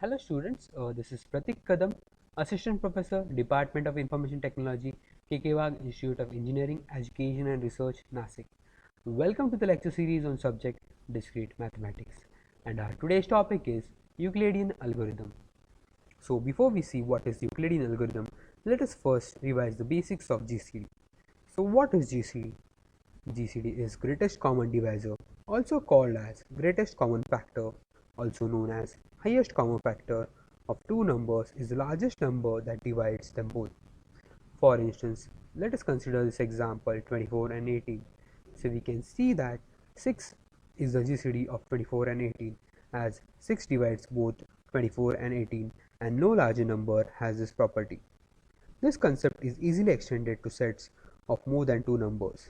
Hello students, this is Pratik Kadam, Assistant Professor, Department of Information Technology, KK Wagh Institute of Engineering, Education and Research, Nasik. Welcome to the lecture series on subject Discrete Mathematics. And our today's topic is Euclidean Algorithm. So before we see what is Euclidean algorithm, let us first revise the basics of GCD. So what is GCD? GCD is greatest common divisor, also called as greatest common factor, also known as highest common factor of two numbers is the largest number that divides them both. For instance, let us consider this example 24 and 18. So we can see that 6 is the GCD of 24 and 18 as 6 divides both 24 and 18 and no larger number has this property. This concept is easily extended to sets of more than two numbers.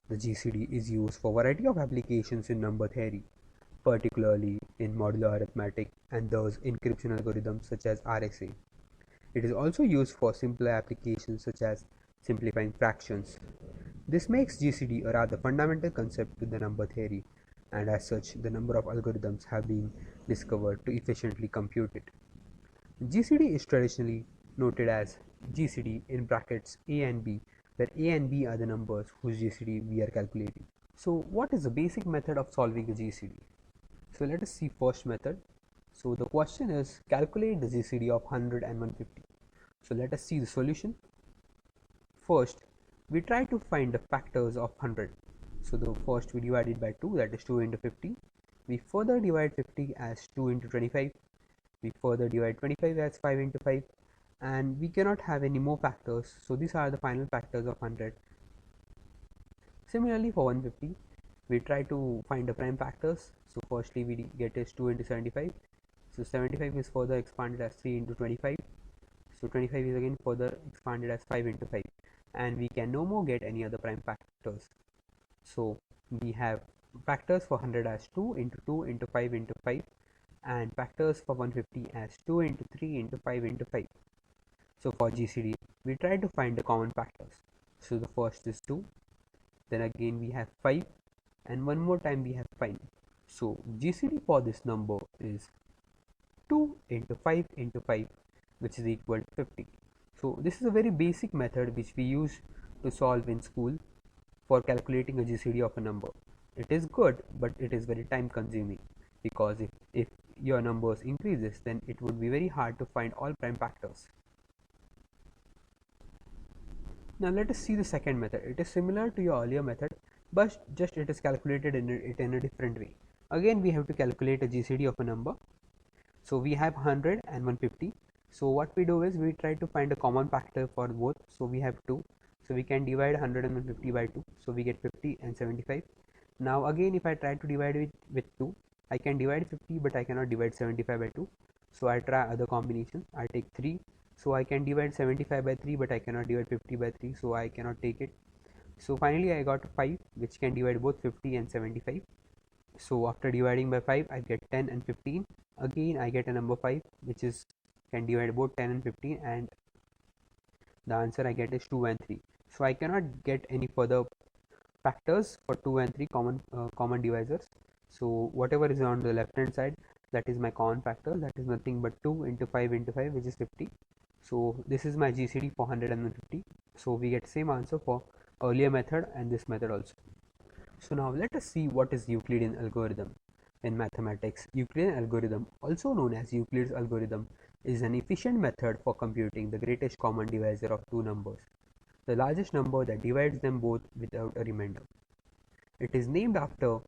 The GCD is used for a variety of applications in number theory, particularly in modular arithmetic and thus encryption algorithms such as RSA. It is also used for simpler applications such as simplifying fractions. This makes GCD a rather fundamental concept to the number theory, and as such, the number of algorithms have been discovered to efficiently compute it. GCD is traditionally noted as GCD in brackets A and B, where A and B are the numbers whose GCD we are calculating. So what is the basic method of solving a GCD? So let us see first method. So the question is calculate the GCD of 100 and 150. So let us see the solution. First, we try to find the factors of 100. So the first we divide it by 2, that is 2 into 50. We further divide 50 as 2 into 25. We further divide 25 as 5 into 5, and we cannot have any more factors, so these are the final factors of 100. Similarly for 150, we try to find the prime factors. So firstly we get is 2 into 75, so 75 is further expanded as 3 into 25, so 25 is again further expanded as 5 into 5, and we can no more get any other prime factors. So we have factors for 100 as 2 into 2 into 5 into 5, and factors for 150 as 2 into 3 into 5 into 5. So for GCD, we try to find the common factors. So the first is 2, then again we have 5, and one more time we have 5. So GCD for this number is 2 into 5 into 5, which is equal to 50. So this is a very basic method which we use to solve in school for calculating a GCD of a number. It is good, but it is very time consuming, because if your numbers increases, then it would be very hard to find all prime factors. Now let us see the second method. It is similar to your earlier method, but just it is calculated in a different way. Again we have to calculate a GCD of a number. So we have 100 and 150. So what we do is we try to find a common factor for both. So we have 2. So we can divide 100 and 150 by 2. So we get 50 and 75. Now again if I try to divide it with 2, I can divide 50 but I cannot divide 75 by 2. So I try other combination. I take 3. So I can divide 75 by 3 but I cannot divide 50 by 3, so I cannot take it. So finally I got 5 which can divide both 50 and 75. So after dividing by 5 I get 10 and 15. Again I get a number 5 which is can divide both 10 and 15, and the answer I get is 2 and 3. So I cannot get any further factors for 2 and 3 common divisors. So whatever is on the left hand side, that is my common factor, that is nothing but 2 into 5 into 5, which is 50. So this is my GCD for 100 and 150. So we get same answer for earlier method and this method also. So now let us see what is Euclidean algorithm. In mathematics, Euclidean algorithm, also known as Euclid's algorithm, is an efficient method for computing the greatest common divisor of two numbers, the largest number that divides them both without a remainder. It is named after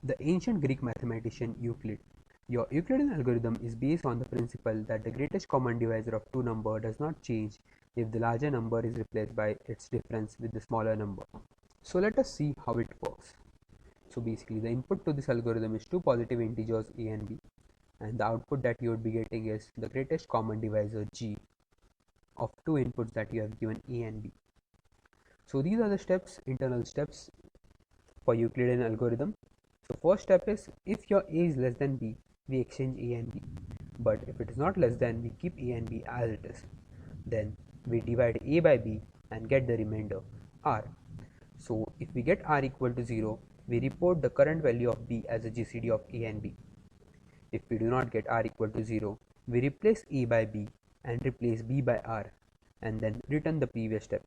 the ancient Greek mathematician Euclid. Your Euclidean algorithm is based on the principle that the greatest common divisor of two numbers does not change if the larger number is replaced by its difference with the smaller number. So let us see how it works. So basically the input to this algorithm is two positive integers a and b, and the output that you would be getting is the greatest common divisor g of two inputs that you have given a and b. So these are the steps, internal steps for Euclidean algorithm. So first step is, if your a is less than b, we exchange a and b, but if it is not less than, we keep a and b as it is. Then we divide a by b and get the remainder r. So if we get r equal to 0, we report the current value of b as a GCD of a and b. If we do not get r equal to 0, we replace a by b and replace b by r and then return the previous step.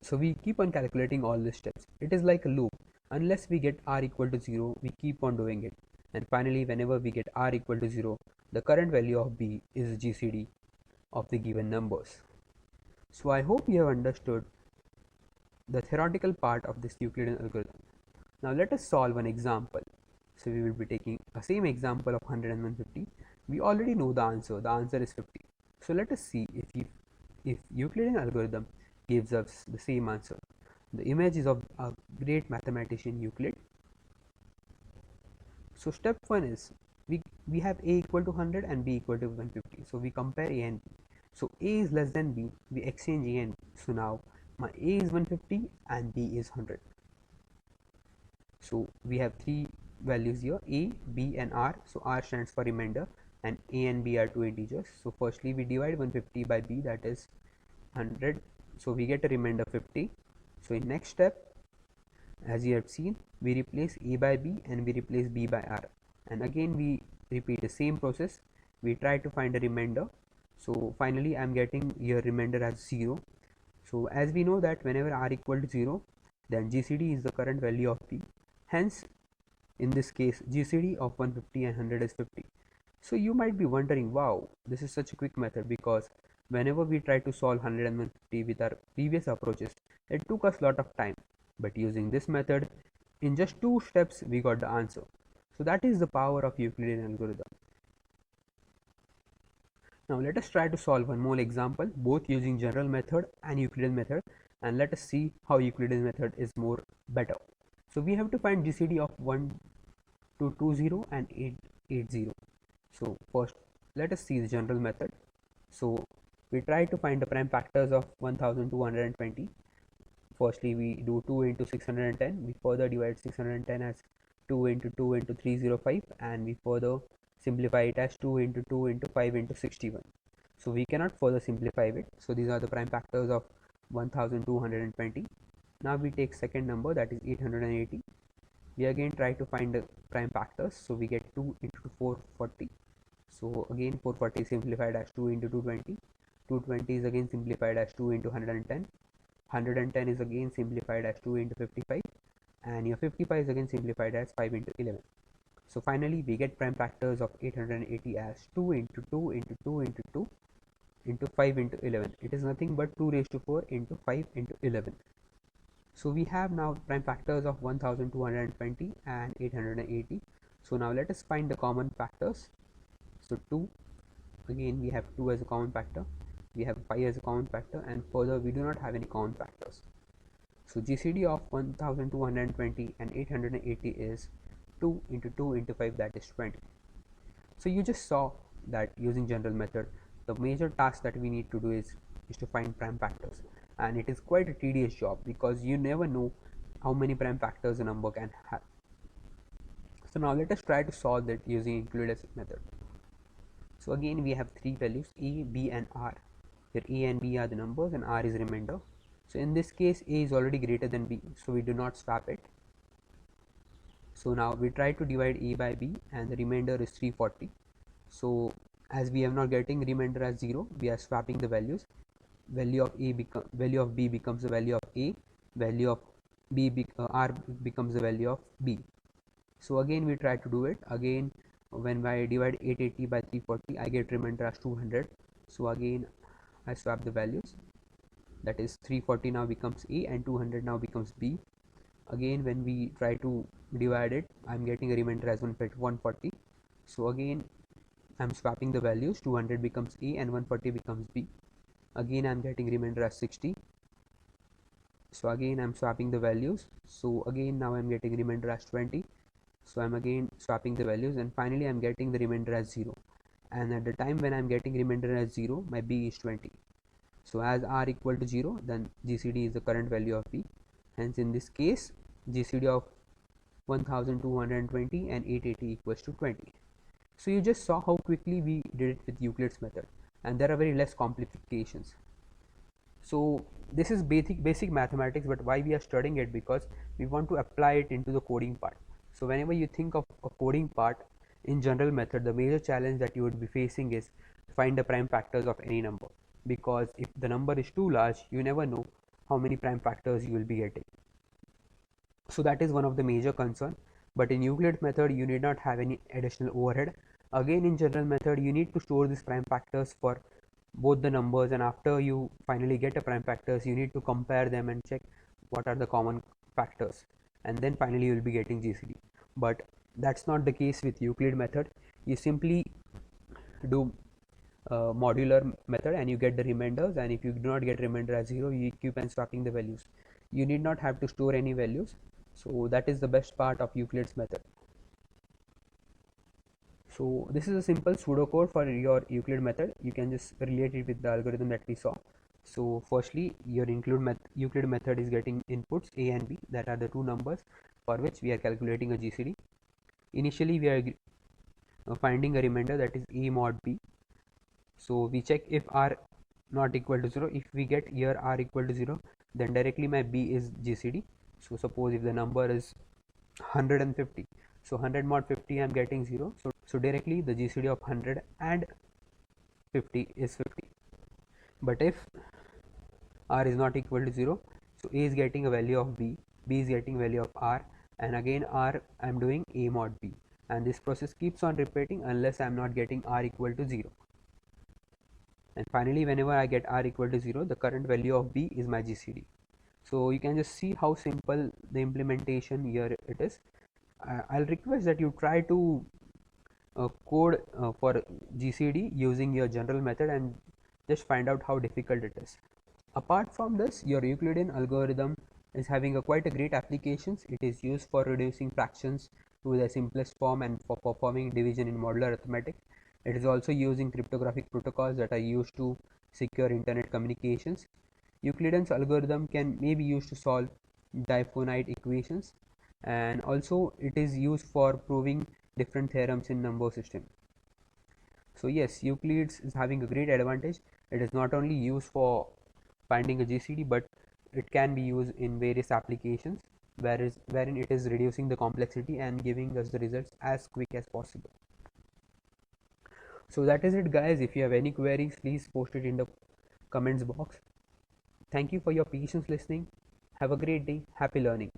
So we keep on calculating all these steps. It is like a loop. Unless we get r equal to 0, we keep on doing it. And finally, whenever we get r equal to 0, the current value of b is GCD of the given numbers. So I hope you have understood the theoretical part of this Euclidean algorithm. Now let us solve an example. So we will be taking a same example of 100 and 150. We already know the answer. The answer is 50. So let us see if Euclidean algorithm gives us the same answer. The image is of a great mathematician Euclid. So step 1 is we have a equal to 100 and b equal to 150. So we compare a and b. So a is less than b. We exchange a and b. So now my a is 150 and b is 100. So we have three values here, a, b and r. So r stands for remainder and a and b are two integers. So firstly we divide 150 by b, that is 100. So we get a remainder 50. So in next step, as you have seen, we replace a by b and we replace b by r, and again we repeat the same process. We try to find a remainder. So finally I am getting here remainder as 0. So as we know that whenever r equal to 0, then GCD is the current value of b. Hence in this case GCD of 150 and 100 is 50. So you might be wondering, wow, this is such a quick method, because whenever we try to solve 100 and 150 with our previous approaches, it took us a lot of time. But using this method, in just 2 steps we got the answer. So that is the power of Euclidean algorithm. Now let us try to solve one more example, both using general method and Euclidean method, and let us see how Euclidean method is more better. So we have to find GCD of 1220 and 880. So first let us see the general method. So we try to find the prime factors of 1220. Firstly we do 2 into 610. We further divide 610 as 2 into 2 into 305, and we further simplify it as 2 into 2 into 5 into 61. So we cannot further simplify it. So these are the prime factors of 1220. Now we take second number, that is 880. We again try to find the prime factors. So we get 2 into 440. So again 440 is simplified as 2 into 220. 220 is again simplified as 2 into 110. 110 is again simplified as 2 into 55, and your 55 is again simplified as 5 into 11. So finally we get prime factors of 880 as 2 into 2 into 2 into 2 into 5 into 11. It is nothing but 2 raised to 4 into 5 into 11. So we have now prime factors of 1220 and 880. So now let us find the common factors. So 2, again we have 2 as a common factor, we have 5 as a common factor, and further we do not have any common factors. So GCD of 1220 and 880 is 2 into 2 into 5, that is 20. So you just saw that using general method, the major task that we need to do is to find prime factors, and it is quite a tedious job because you never know how many prime factors a number can have. So now let us try to solve that using Euclidean method. So again we have three values, a, b and r. Here a and b are the numbers and r is remainder. So in this case a is already greater than b, so we do not swap it. So now we try to divide a by b and the remainder is 340. So as we are not getting remainder as 0, we are swapping the values. Value of b becomes the value of a, value of r becomes the value of b. So again we try to do it again. When I divide 880 by 340, I get remainder as 200. So again I swap the values, that is 340 now becomes a and 200 now becomes b. Again when we try to divide it, I'm getting a remainder as 140. So again I'm swapping the values, 200 becomes a and 140 becomes b. Again I'm getting remainder as 60. So again I'm swapping the values, so again now I'm getting remainder as 20. So I'm again swapping the values, and finally I'm getting the remainder as 0, and at the time when I'm getting remainder as 0, my b is 20. So as r equal to 0, then GCD is the current value of b. Hence in this case GCD of 1220 and 880 equals to 20. So you just saw how quickly we did it with Euclid's method, and there are very less complications. So this is basic mathematics, but why we are studying it? Because we want to apply it into the coding part. So whenever you think of a coding part, in general method, the major challenge that you would be facing is find the prime factors of any number, because if the number is too large, you never know how many prime factors you will be getting. So that is one of the major concern. But in Euclid method, you need not have any additional overhead. Again, in general method, you need to store these prime factors for both the numbers, and after you finally get a prime factors, you need to compare them and check what are the common factors, and then finally you will be getting GCD. But that's not the case with Euclid method. You simply do modular method and you get the remainders, and if you do not get remainder as 0, you keep on swapping the values. You need not have to store any values. So that is the best part of Euclid's method. So this is a simple pseudocode for your Euclid method. You can just relate it with the algorithm that we saw. So firstly, your Euclid method is getting inputs a and b, that are the two numbers for which we are calculating a GCD. Initially we are finding a remainder, that is a mod b. So we check if r not equal to 0. If we get here r equal to 0, then directly my b is GCD. So suppose if the number is 150, so 100 mod 50, I'm getting 0. So directly the GCD of 100 and 50 is 50. But if r is not equal to 0, so a is getting a value of b, b is getting value of r, and again r I'm doing a mod b, and this process keeps on repeating unless I'm not getting r equal to 0. And finally, whenever I get r equal to 0, the current value of b is my GCD. So you can just see how simple the implementation here it is. I'll request that you try to code for GCD using your general method and just find out how difficult it is. Apart from this, your Euclidean algorithm is having quite a great applications. It is used for reducing fractions to their simplest form and for performing division in modular arithmetic. It is also using cryptographic protocols that are used to secure internet communications. Euclidean's algorithm can maybe used to solve diphonite equations, and also it is used for proving different theorems in number system. So yes, Euclid is having a great advantage. It is not only used for finding a GCD, but it can be used in various applications wherein it is reducing the complexity and giving us the results as quick as possible. So that is it, guys. If you have any queries, please post it in the comments box. Thank you for your patience listening. Have a great day. Happy learning.